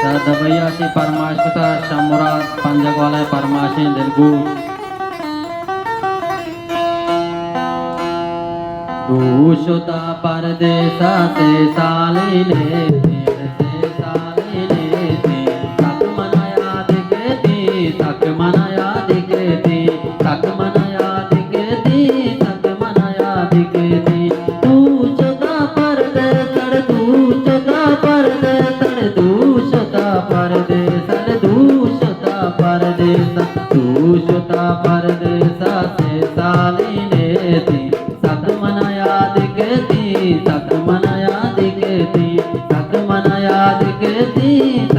दबैयासी परमाश्वता शमुरात पंजगवालय परमाशी दिलगू दूषुता परदेसा से सालिने तक मन याद केती तक मन याद केती तक मन याद केती तक मन याद केती दूषुता परदेसड़ दूषुता परदेसड़ दूषुता परदेसड़ दूषुता परदेसा दूषुता परदेसा से सालिने थी तक मन याद केती तक मन याद केती तक मन याद केती